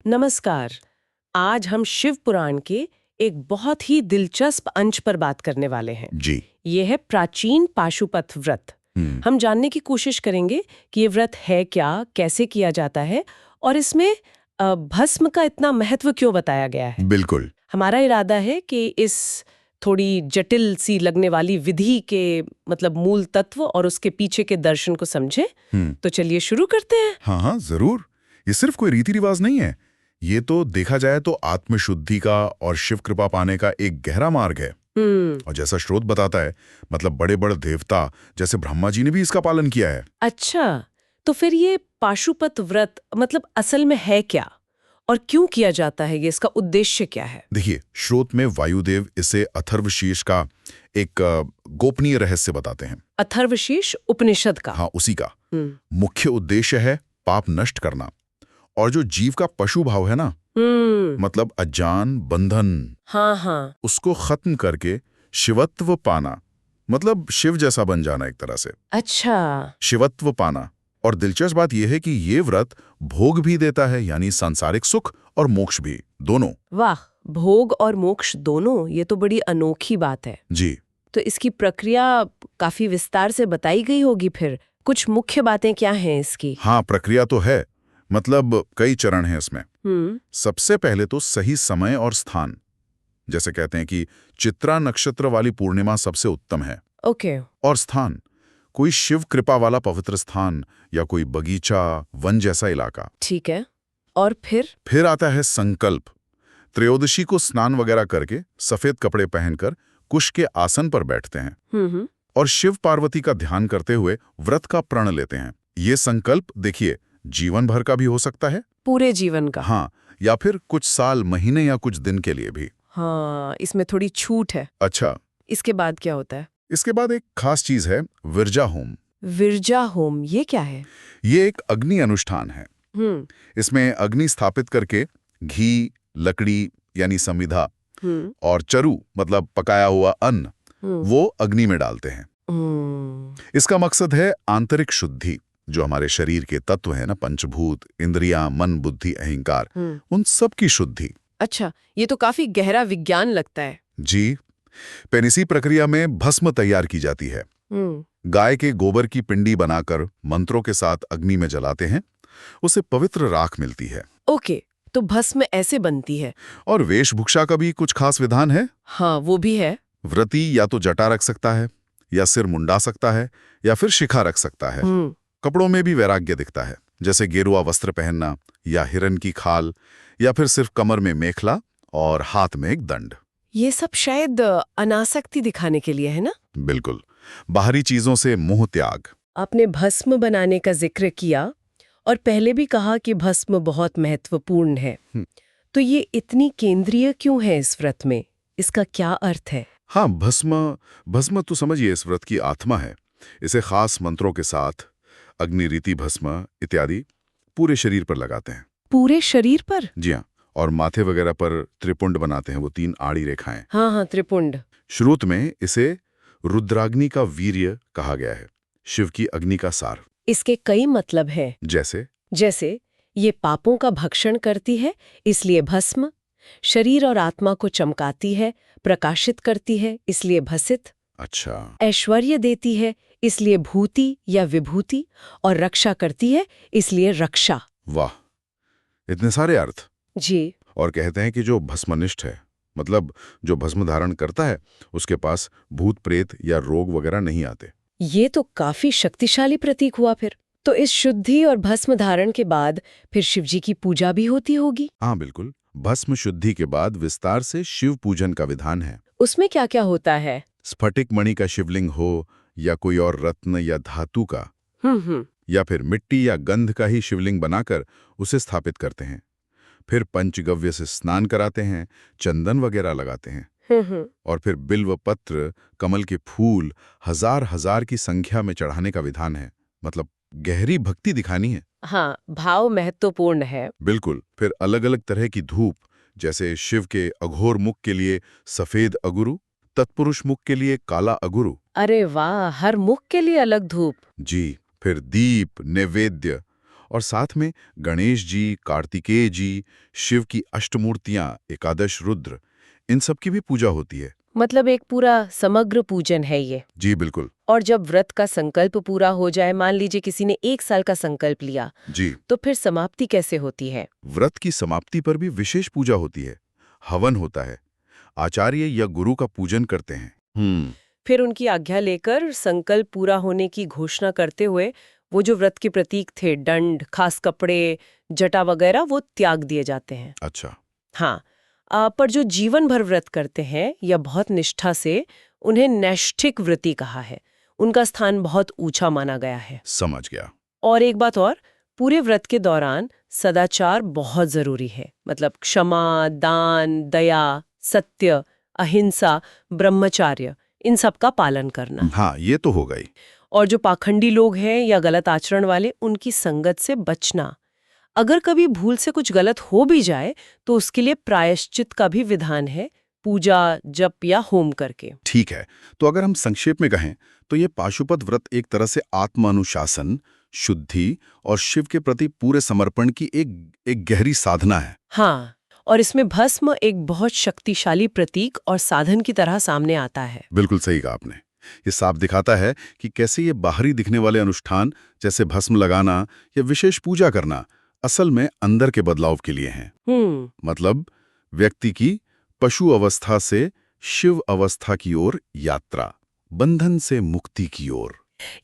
नमस्कार। आज हम शिव पुराण के एक बहुत ही दिलचस्प अंश पर बात करने वाले हैं। जी। ये है प्राचीन पाशुपत व्रत। हम जानने की कोशिश करेंगे कि ये व्रत है क्या, कैसे किया जाता है और इसमें भस्म का इतना महत्व क्यों बताया गया है। बिल्कुल। हमारा इरादा है कि इस थोड़ी जटिल सी लगने वाली विधि के मतलब मूल तत्व और उसके पीछे के दर्शन को समझें। तो चलिए शुरू करते हैं। हाँ हाँ जरूर। ये सिर्फ कोई रीति रिवाज नहीं है, ये तो देखा जाए तो आत्मशुद्धि का और शिव कृपा पाने का एक गहरा मार्ग है। और जैसा स्रोत बताता है, मतलब बड़े बड़े देवता जैसे ब्रह्मा जी ने भी इसका पालन किया है। अच्छा, तो फिर ये पाशुपत व्रत मतलब असल में है क्या और क्यों किया जाता है, ये इसका उद्देश्य क्या है? देखिए, स्रोत में वायुदेव इसे अथर्वशीर्ष का एक गोपनीय रहस्य बताते हैं। अथर्वशीर्ष उपनिषद का। हाँ, उसी का मुख्य उद्देश्य है पाप नष्ट करना और जो जीव का पशु भाव है ना, मतलब अज्ञान बंधन, हाँ, उसको खत्म करके शिवत्व पाना, मतलब शिव जैसा बन जाना एक तरह से। अच्छा। शिवत्व पाना। और दिलचस्प बात यह है कि ये व्रत भोग भी देता है, यानी सांसारिक सुख और मोक्ष भी, दोनों। वाह, भोग और मोक्ष दोनों, ये तो बड़ी अनोखी बात है। जी। तो इसकी प्रक्रिया काफी विस्तार से बताई गई होगी, फिर कुछ मुख्य बातें क्या हैं इसकी? हाँ, प्रक्रिया तो है, मतलब कई चरण हैं इसमें। सबसे पहले तो सही समय और स्थान, जैसे कहते हैं कि चित्रा नक्षत्र वाली पूर्णिमा सबसे उत्तम है। ओके। और स्थान, कोई शिव कृपा वाला पवित्र स्थान या कोई बगीचा, वन जैसा इलाका। ठीक है। और फिर आता है संकल्प। त्रयोदशी को स्नान वगैरह करके सफेद कपड़े पहनकर कुश के आसन पर बैठते हैं और शिव पार्वती का ध्यान करते हुए व्रत का प्रण लेते हैं। ये संकल्प देखिए, जीवन भर का भी हो सकता है, पूरे जीवन का। हाँ, या फिर कुछ साल, महीने या कुछ दिन के लिए भी। हाँ, इसमें थोड़ी छूट है। अच्छा, इसके बाद क्या होता है? इसके बाद एक खास चीज है, विरजा होम। विरजा होम, ये क्या है? ये एक अग्नि अनुष्ठान है। इसमें अग्नि स्थापित करके घी, लकड़ी यानी संविधा और चरु मतलब पकाया हुआ अन्न, वो अग्नि में डालते हैं। इसका मकसद है आंतरिक शुद्धि, जो हमारे शरीर के तत्व हैं ना, पंचभूत, इंद्रियां, मन, बुद्धि, अहंकार, उन सब की शुद्धि। अच्छा, ये तो काफी गहरा विज्ञान लगता है। जी। पेनिसी प्रक्रिया में भस्म तैयार की जाती है। गाय के गोबर की पिंडी बनाकर मंत्रों के साथ अग्नि में जलाते हैं, उसे पवित्र राख मिलती है। ओके, तो भस्म ऐसे बनती है। और वेशभूषा का भी कुछ खास विधान है। हाँ, वो भी है। व्रती या तो जटा रख सकता है, या सिर मुंडा सकता है, या फिर शिखा रख सकता है। कपड़ों में भी वैराग्य दिखता है, जैसे गेरुआ वस्त्र पहनना या हिरन की खाल, या फिर सिर्फ कमर में मेखला और हाथ में एक दंड। ये सब शायद अनासक्ति दिखाने के लिए है ना? बिल्कुल, बाहरी चीजों से मोह त्याग। आपने भस्म बनाने का जिक्र किया और पहले भी कहा कि भस्म बहुत महत्वपूर्ण है। तो ये इतनी केंद्रीय क्यों है इस व्रत में? इसका क्या अर्थ है? हाँ, भस्म तो समझिए इस व्रत की आत्मा है। इसे खास मंत्रों के साथ अग्नि रीति भस्म इत्यादि पूरे शरीर पर लगाते हैं। पूरे शरीर पर? जी हाँ, और माथे वगैरह पर त्रिपुंड बनाते हैं, वो 3 आड़ी रेखाएं। हाँ, त्रिपुंड। श्रुत में इसे रुद्राग्नि का वीर्य कहा गया है, शिव की अग्नि का सार। इसके कई मतलब हैं। जैसे ये पापों का भक्षण करती है, इसलिए भस्म, शरीर और आत्मा को चमकाती है, प्रकाशित करती है, इसलिए भसित। अच्छा। ऐश्वर्य देती है, इसलिए भूति या विभूति, और रक्षा करती है, इसलिए रक्षा। वाह, इतने सारे अर्थ। जी। और कहते हैं कि जो भस्मनिष्ठ है, मतलब जो भस्म धारण करता है, उसके पास भूत प्रेत या रोग वगैरह नहीं आते। ये तो काफी शक्तिशाली प्रतीक हुआ फिर। तो इस शुद्धि और भस्म धारण के बाद फिर शिवजी की पूजा भी होती होगी? हाँ बिल्कुल, भस्म शुद्धि के बाद विस्तार से शिव पूजन का विधान है। उसमें क्या क्या होता है? स्फटिक मणि का शिवलिंग हो, या कोई और रत्न या धातु का, या फिर मिट्टी या गंध का ही शिवलिंग बनाकर उसे स्थापित करते हैं। फिर पंचगव्य से स्नान कराते हैं, चंदन वगैरह लगाते हैं, और फिर बिल्व पत्र, कमल के फूल हजार हजार की संख्या में चढ़ाने का विधान है। मतलब गहरी भक्ति दिखानी है। हाँ, भाव महत्वपूर्ण है। बिल्कुल। फिर अलग अलग तरह की धूप, जैसे शिव के अघोर मुख के लिए सफेद अगुरु, तत्पुरुष मुख के लिए काला अगुरु। अरे वाह, हर मुख के लिए अलग धूप। जी। फिर दीप, नैवेद्य और साथ में गणेश जी, कार्तिकेय जी, शिव की अष्टमूर्तियां, एकादश रुद्र, इन सब की भी पूजा होती है। मतलब एक पूरा समग्र पूजन है ये। जी बिल्कुल। और जब व्रत का संकल्प पूरा हो जाए, मान लीजिए किसी ने 1 साल का संकल्प लिया, जी, तो फिर समाप्ति कैसे होती है? व्रत की समाप्ति पर भी विशेष पूजा होती है, हवन होता है, आचार्य या गुरु का पूजन करते हैं। फिर उनकी आज्ञा लेकर संकल्प पूरा होने की घोषणा करते हुए वो जो व्रत के प्रतीक थे, दंड, खास कपड़े, जटा वगैरह, वो त्याग दिए जाते हैं। अच्छा। हाँ, पर जो जीवन भर व्रत करते हैं या बहुत निष्ठा से, उन्हें नैष्ठिक व्रती कहा है। उनका स्थान बहुत ऊंचा माना गया है। समझ गया। और एक बात और, पूरे व्रत के दौरान सदाचार बहुत जरूरी है। मतलब क्षमा, दान, दया, सत्य, अहिंसा, ब्रह्मचार्य, इन सब का पालन करना। हाँ, ये तो हो गई। और जो पाखंडी लोग हैं या गलत आचरण वाले, उनकी संगत से बचना। अगर कभी भूल से कुछ गलत हो भी जाए तो उसके लिए प्रायश्चित का भी विधान है, पूजा, जप या होम करके। ठीक है, तो अगर हम संक्षेप में कहें तो ये पाशुपत व्रत एक तरह से आत्मानुशासन, शुद्धि और शिव के प्रति पूरे समर्पण की एक गहरी साधना है। हाँ, और इसमें भस्म एक बहुत शक्तिशाली प्रतीक और साधन की तरह सामने आता है। बिल्कुल सही कहा आपने। ये साफ दिखाता है कि कैसे ये बाहरी दिखने वाले अनुष्ठान जैसे भस्म लगाना या विशेष पूजा करना असल में अंदर के बदलाव के लिए हैं। मतलब व्यक्ति की पशु अवस्था से शिव अवस्था की ओर यात्रा, बंधन से मुक्ति की ओर।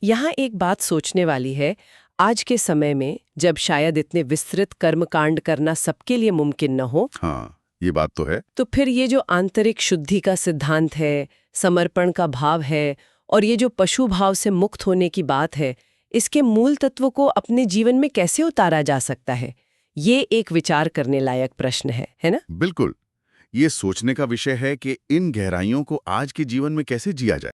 यहाँ एक बात सोचने वाली है, आज के समय में जब शायद इतने विस्तृत कर्मकांड करना सबके लिए मुमकिन न हो, हाँ, ये बात तो है। तो फिर ये जो आंतरिक शुद्धि का सिद्धांत है, समर्पण का भाव है और ये जो पशु भाव से मुक्त होने की बात है, इसके मूल तत्व को अपने जीवन में कैसे उतारा जा सकता है? ये एक विचार करने लायक प्रश्न है ना? बिल्कुल। ये सोचने का विषय है कि इन गहराइयों को आज के जीवन में कैसे जिया जाए।